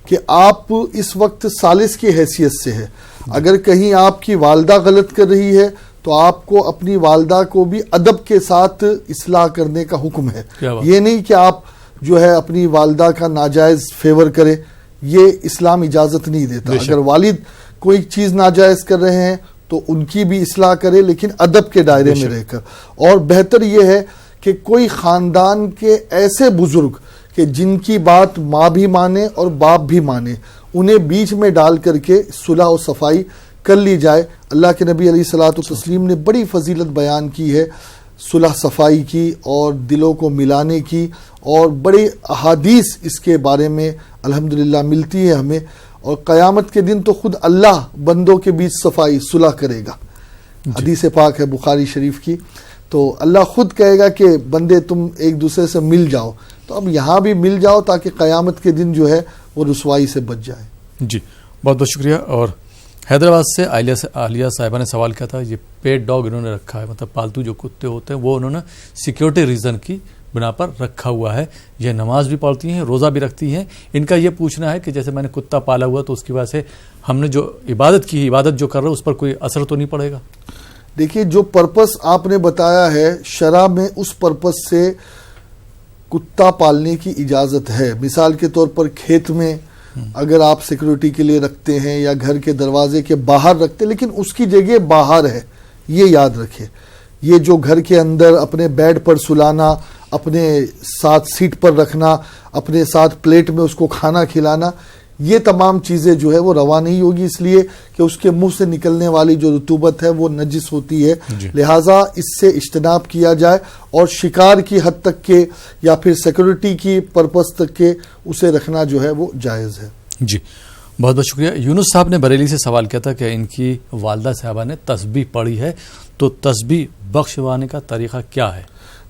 کہ آپ اس وقت ثالث کی حیثیت سے ہے، اگر کہیں آپ کی والدہ غلط کر رہی ہے تو آپ کو اپنی والدہ کو بھی ادب کے ساتھ اصلاح کرنے کا حکم ہے، یہ نہیں کہ آپ جو ہے اپنی والدہ کا ناجائز فیور کرے، یہ اسلام اجازت نہیں دیتا۔ اگر والد کوئی چیز ناجائز کر رہے ہیں تو ان کی بھی اصلاح کرے، لیکن ادب کے دائرے میں رہ کر۔ اور بہتر یہ ہے کہ کوئی خاندان کے ایسے بزرگ کہ جن کی بات ماں بھی مانے اور باپ بھی مانے، انہیں بیچ میں ڈال کر کے صلح و صفائی کر لی جائے۔ اللہ کے نبی علیہ الصلوۃ والتسلیم نے بڑی فضیلت بیان کی ہے صلح صفائی کی اور دلوں کو ملانے کی، اور بڑی احادیث اس کے بارے میں الحمدللہ ملتی ہے ہمیں، اور قیامت کے دن تو خود اللہ بندوں کے بیچ صفائی صلح کرے گا۔ حدیث پاک ہے بخاری شریف کی، تو اللہ خود کہے گا کہ بندے تم ایک دوسرے سے مل جاؤ، تو اب یہاں بھی مل جاؤ تاکہ قیامت کے دن جو ہے وہ رسوائی سے بچ جائے۔ جی بہت بہت شکریہ. اور حیدرآباد سے عالیہ صاحبہ نے سوال کیا تھا, یہ پیٹ ڈاگ انہوں نے رکھا ہے, مطلب پالتو جو کتے ہوتے ہیں وہ انہوں نے سیکیورٹی ریزن کی بنا پر رکھا ہوا ہے. یہ نماز بھی پڑھتی ہیں, روزہ بھی رکھتی ہیں. ان کا یہ پوچھنا ہے کہ جیسے میں نے کتا پالا ہوا تو اس کی وجہ سے ہم نے جو عبادت کی, عبادت جو کر رہے ہیں اس پر کوئی اثر تو نہیں پڑے گا؟ دیکھیے جو پرپس آپ نے بتایا ہے شرع میں, اس پرپس سے کتا پالنے کی اجازت ہے. مثال کے طور پر کھیت میں اگر آپ سیکورٹی کے لیے رکھتے ہیں یا گھر کے دروازے کے باہر رکھتے ہیں, لیکن اس کی جگہ باہر ہے, یہ یاد رکھیں. یہ جو گھر کے اندر اپنے بیڈ پر سلانا, اپنے ساتھ سیٹ پر رکھنا, اپنے ساتھ پلیٹ میں اس کو کھانا کھلانا, یہ تمام چیزیں جو ہے وہ روا نہیں ہوگی, اس لیے کہ اس کے منہ سے نکلنے والی جو رطوبت ہے وہ نجس ہوتی ہے. لہٰذا اس سے اجتناب کیا جائے اور شکار کی حد تک کے یا پھر سیکورٹی کی پرپس تک کے اسے رکھنا جو ہے وہ جائز ہے. جی بہت بہت شکریہ. یونس صاحب نے بریلی سے سوال کیا تھا کہ ان کی والدہ صاحبہ نے تسبیح پڑھی ہے, تو تسبیح بخشوانے کا طریقہ کیا ہے؟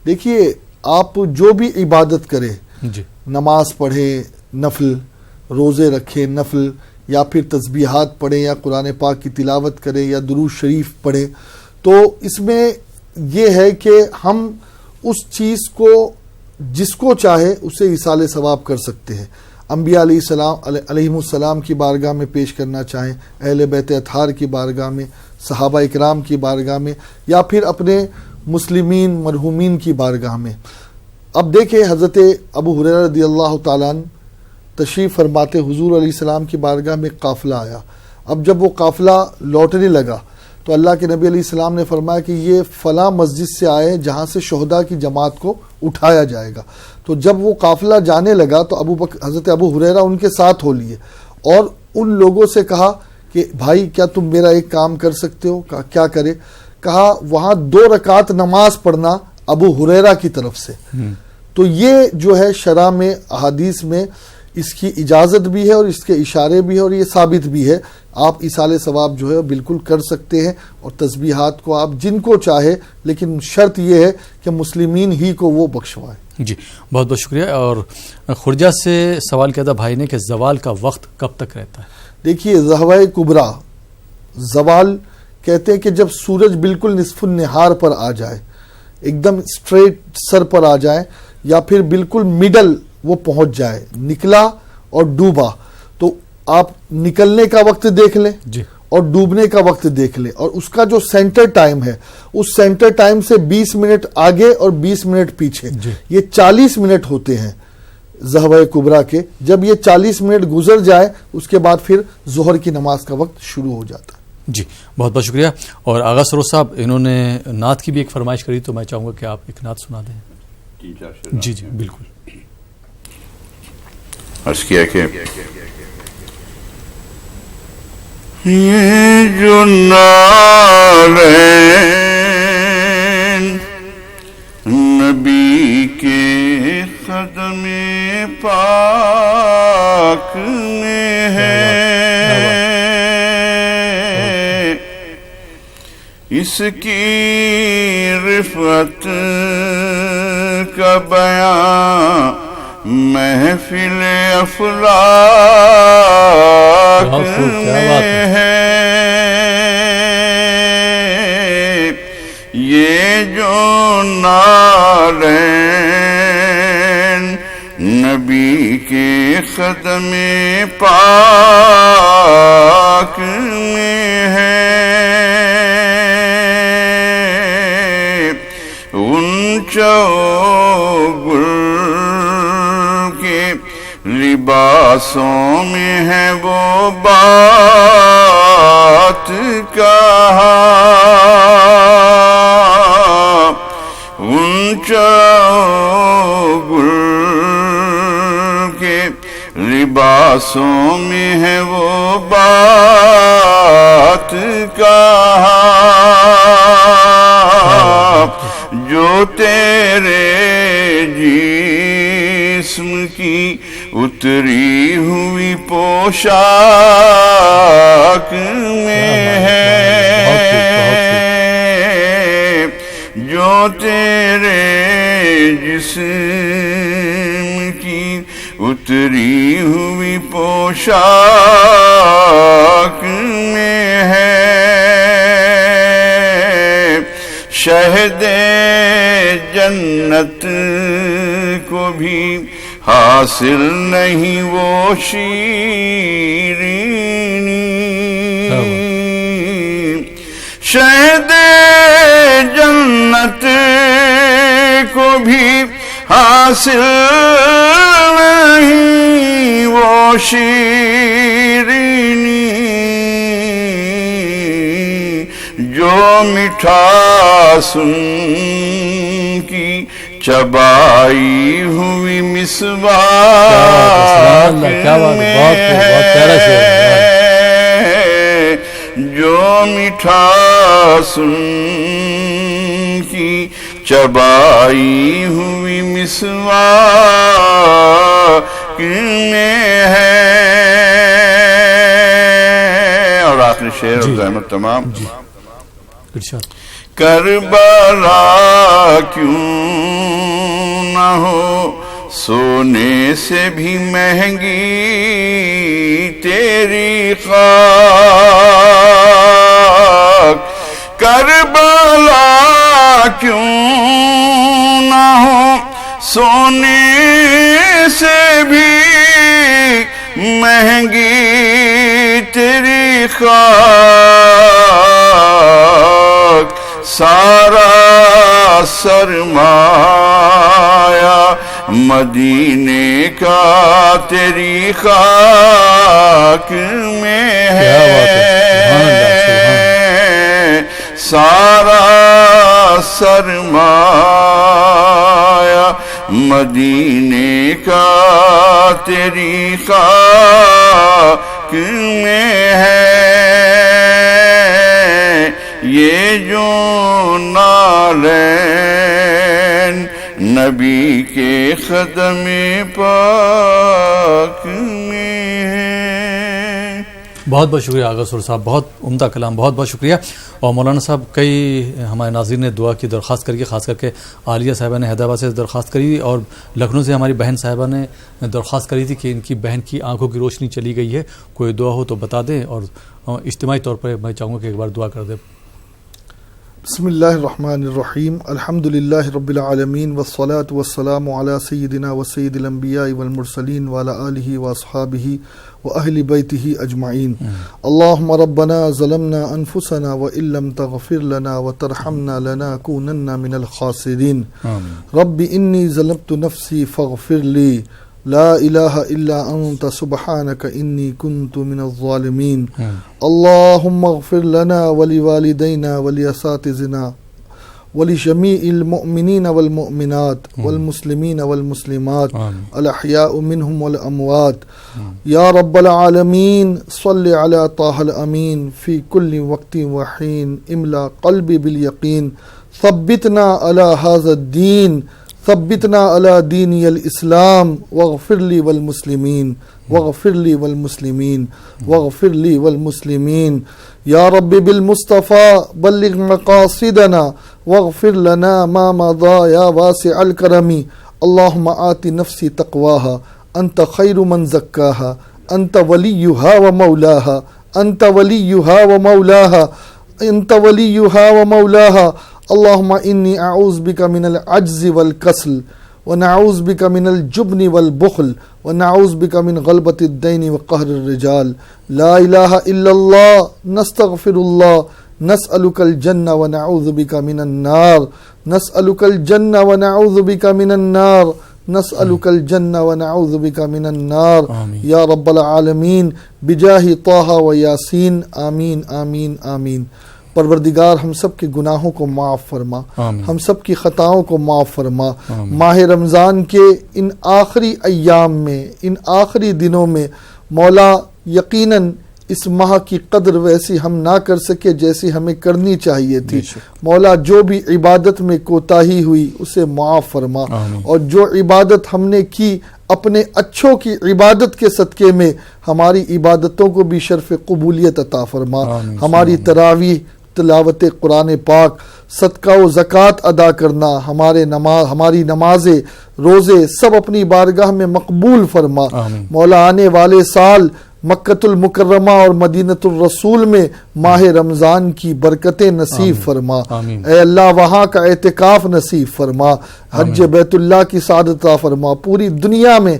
دیکھیے آپ جو بھی عبادت کریں, جی نماز پڑھیں نفل, روزے رکھیں نفل, یا پھر تسبیحات پڑھیں یا قرآن پاک کی تلاوت کریں یا درود شریف پڑھیں, تو اس میں یہ ہے کہ ہم اس چیز کو جس کو چاہے اسے ایصال ثواب کر سکتے ہیں. انبیاء علیہ السلام کی بارگاہ میں پیش کرنا چاہیں, اہل بیت اطہار کی بارگاہ میں, صحابہ اکرام کی بارگاہ میں, یا پھر اپنے مسلمین مرحومین کی بارگاہ میں. اب دیکھیں حضرت ابو ہریرہ رضی اللہ تعالیٰ عنہ تشریف فرماتے, حضور علیہ السلام کی بارگاہ میں قافلہ آیا. اب جب وہ قافلہ لوٹنے لگا تو اللہ کے نبی علیہ السلام نے فرمایا کہ یہ فلاں مسجد سے آئے جہاں سے شہداء کی جماعت کو اٹھایا جائے گا. تو جب وہ قافلہ جانے لگا تو حضرت ابو ہریرہ ان کے ساتھ ہو لیے اور ان لوگوں سے کہا کہ بھائی کیا تم میرا ایک کام کر سکتے ہو؟ کیا کرے؟ کہا وہاں 2 رکعت نماز پڑھنا ابو ہریرہ کی طرف سے. تو یہ جو ہے شرع میں احادیث میں اس کی اجازت بھی ہے اور اس کے اشارے بھی ہے اور یہ ثابت بھی ہے. آپ ایصال ثواب جو ہے بالکل کر سکتے ہیں اور تسبیحات کو آپ جن کو چاہے, لیکن شرط یہ ہے کہ مسلمین ہی کو وہ بخشوائے. جی بہت بہت شکریہ. اور خرجہ سے سوال کیا تھا بھائی نے کہ زوال کا وقت کب تک رہتا ہے؟ دیکھیے ضحوہ کبریٰ زوال کہتے ہیں کہ جب سورج بالکل نصف النہار پر آ جائے, ایک دم اسٹریٹ سر پر آ جائے, یا پھر بالکل مڈل وہ پہنچ جائے, نکلا اور ڈوبا, تو آپ نکلنے کا وقت دیکھ لیں جی اور ڈوبنے کا وقت دیکھ لیں, اور اس کا جو سینٹر ٹائم ہے اس سینٹر ٹائم سے 20 منٹ آگے اور 20 منٹ پیچھے, یہ 40 منٹ ہوتے ہیں ضحوہ کبریٰ کے. جب یہ 40 منٹ گزر جائے اس کے بعد پھر ظہر کی نماز کا وقت شروع ہو جاتا ہے. جی بہت بہت شکریہ. اور آغا سروش صاحب انہوں نے نعت کی بھی ایک فرمائش کری, تو میں چاہوں گا کہ آپ ایک نعت سنا دیں. جی جی بالکل. عرض کیا کہ یہ جو نالین نبی کے قدم پاک میں ہے, اس کی رفعت کا بیان محفل افلاک میں ہے. یہ جو نالین نبی کے قدم پاک میں ہے, اونچا لباسوں میں ہے وہ بات کہا, اونچا گل کے لباسوں میں ہے وہ بات کہا, جو تیرے جسم کی اتری ہوئی پوشاک میں ہے, جو تیرے جسم کی اتری ہوئی پوشاک میں ہے، شہد جنت کو بھی حاصل نہیں وہ شیرینی، شہد جنت کو بھی حاصل نہیں وہ شیرینی، جو مٹھاس کی چبائی ہوئی مسواک میں ہے، جو مٹھاس کی چبائی ہوئی مسواک میں ہے۔ اور آخری شعر زحمت تمام، کربلا کیوں نہ ہو سونے سے بھی مہنگی تیری خاک، کربلا کیوں نہ ہو سونے سے بھی مہنگی تیری خاک، سارا سرمایہ مدینے کا تیری خاک میں ہے، سارا سرمایہ مدینے کا تیری خاک میں ہے، یہ جو نالین نبی کے قدم پاک میں ہے۔ بہت بہت شکریہ آغا سرور صاحب، بہت عمدہ کلام، بہت بہت شکریہ۔ اور مولانا صاحب، کئی ہمارے ناظرین نے دعا کی درخواست کری، خاص کر کے عالیہ صاحبہ نے حیدرآباد سے درخواست کری، اور لکھنؤ سے ہماری بہن صاحبہ نے درخواست کری تھی کہ ان کی بہن کی آنکھوں کی روشنی چلی گئی ہے، کوئی دعا ہو تو بتا دیں، اور اجتماعی طور پر میں چاہوں گا کہ ایک بار دعا کر دیں۔ بسم اللہ الرحمن الرحیم، الحمدللہ رب العالمین، والصلاة والسلام علی سیدنا و سید الانبیاء والمرسلین وعلی آلہ واصحابہ واہل بیتہ اجمعین۔ اللہم ربنا ظلمنا انفسنا وان لم تغفر لنا وترحمنا لنکونن من الخاسرین، رب انی ظلمت نفسی فاغفر لی، لا الہ الا انت سبحانک انی کنت من الظالمین۔ اللہم اغفر لنا ولوالدینا ولاساتذنا ولجمیع المؤمنین والمؤمنات والمسلمین والمسلمات الاحیاء منہم والاموات، یا رب العالمین صلی علی طہ الامین فی کل وقت وحین، املا قلبی بالیقین، ثبتنا علی ھذا الدین، ثبتنا علی دینی الاسلام، واغفر لی والمسلمین، واغفر لی والمسلمین، واغفر لی والمسلمین، یا رب بالمصطفیٰ بلغ مقاصدنا واغفر لنا ما مضى یا واسع الکرم۔ اللہم آت نفسی تقواها انت خیر من زکاها انت ولیها ومولاها انت ولیها ومولاها انت ولیها ومولاها۔ اللہم انی اعوذ بک من العجز والکسل، ونعوذ بک من الجبن والبخل، ونعوذ بک من غلبۃ الدین وقہر الرجال، لا الہ الا اللہ، نستغفر اللہ، نسألک الجنہ ونعوذ بک من النار، نسألک الجنہ ونعوذ بک من النار، نسألک الجنہ ونعوذ بک من النار، یا رب العالمین، بجاہ طہ و یاسین، آمین آمین آمین۔ پروردگار ہم سب کے گناہوں کو معاف فرما، ہم سب کی خطاؤں کو معاف فرما۔ ماہ رمضان کے ان آخری ایام میں، ان آخری دنوں میں مولا، یقیناً اس ماہ کی قدر ویسی ہم نہ کر سکے جیسی ہمیں کرنی چاہیے تھی۔ مولا، جو بھی عبادت میں کوتاہی ہوئی اسے معاف فرما، اور جو عبادت ہم نے کی اپنے اچھوں کی عبادت کے صدقے میں، ہماری عبادتوں کو بھی شرف قبولیت عطا فرما۔ ہماری تراویح، تلاوت قرآن پاک، صدقہ و زکوٰۃ ادا کرنا، ہماری نمازیں، روزے سب اپنی بارگاہ میں مقبول فرما۔ مولا آنے والے سال مکۃ المکرمہ اور مدینۃ الرسول میں ماہ رمضان کی برکتیں نصیب فرما۔ اے اللہ وہاں کا اعتکاف نصیب فرما، حج بیت اللہ کی سعادت عطا فرما۔ پوری دنیا میں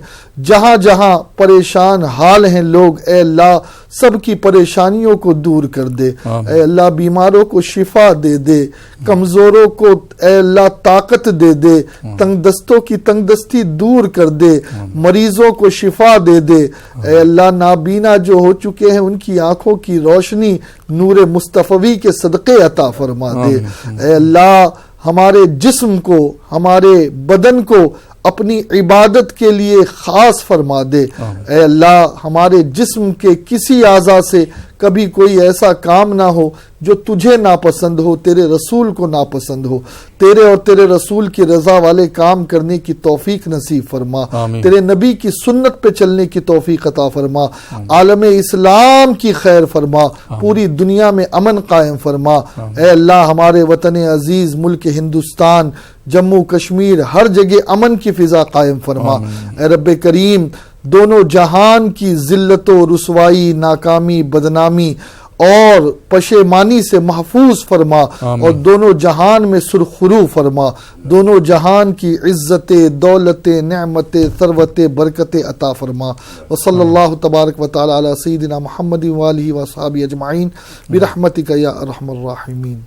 جہاں جہاں پریشان حال ہیں لوگ، اے اللہ سب کی پریشانیوں کو دور کر دے۔ اے اللہ بیماروں کو شفا دے دے، کمزوروں کو اے اللہ طاقت دے دے، تنگ دستوں کی تنگ دستی دور کر دے، مریضوں کو شفا دے دے۔ اے اللہ نابینا جو ہو چکے ہیں ان کی آنکھوں کی روشنی نور مصطفی کے صدقے عطا فرما دے۔ اے اللہ ہمارے جسم کو، ہمارے بدن کو اپنی عبادت کے لیے خاص فرما دے۔ اے اللہ ہمارے جسم کے کسی اعضاء سے کبھی کوئی ایسا کام نہ ہو جو تجھے ناپسند ہو، تیرے رسول کو ناپسند ہو۔ تیرے اور تیرے رسول کی رضا والے کام کرنے کی توفیق نصیب فرما، تیرے نبی کی سنت پہ چلنے کی توفیق عطا فرما، عالم اسلام کی خیر فرما، پوری دنیا میں امن قائم فرما۔ اے اللہ ہمارے وطن عزیز ملک ہندوستان، جموں کشمیر، ہر جگہ امن کی فضا قائم فرما۔ اے رب کریم دونوں جہان کی ذلت و رسوائی، ناکامی، بدنامی اور پشیمانی سے محفوظ فرما، اور دونوں جہان میں سرخرو فرما، دونوں جہان کی عزت، دولت، نعمت، ثروت، برکت عطا فرما۔ وصلی اللہ تبارک و تعالی علی سیدنا محمد وآلہ وصحبہ اجمعین برحمتک یا ارحم الراحمین۔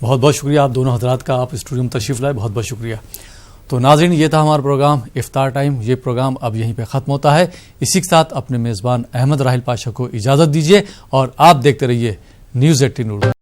بہت بہت شکریہ آپ دونوں حضرات کا، آپ اسٹوڈیو میں تشریف لائے، بہت بہت شکریہ۔ تو ناظرین یہ تھا ہمارا پروگرام افطار ٹائم، یہ پروگرام اب یہیں پہ ختم ہوتا ہے۔ اسی کے ساتھ اپنے میزبان احمد راحیل پاشا کو اجازت دیجیے اور آپ دیکھتے رہیے نیوز 18 اردو۔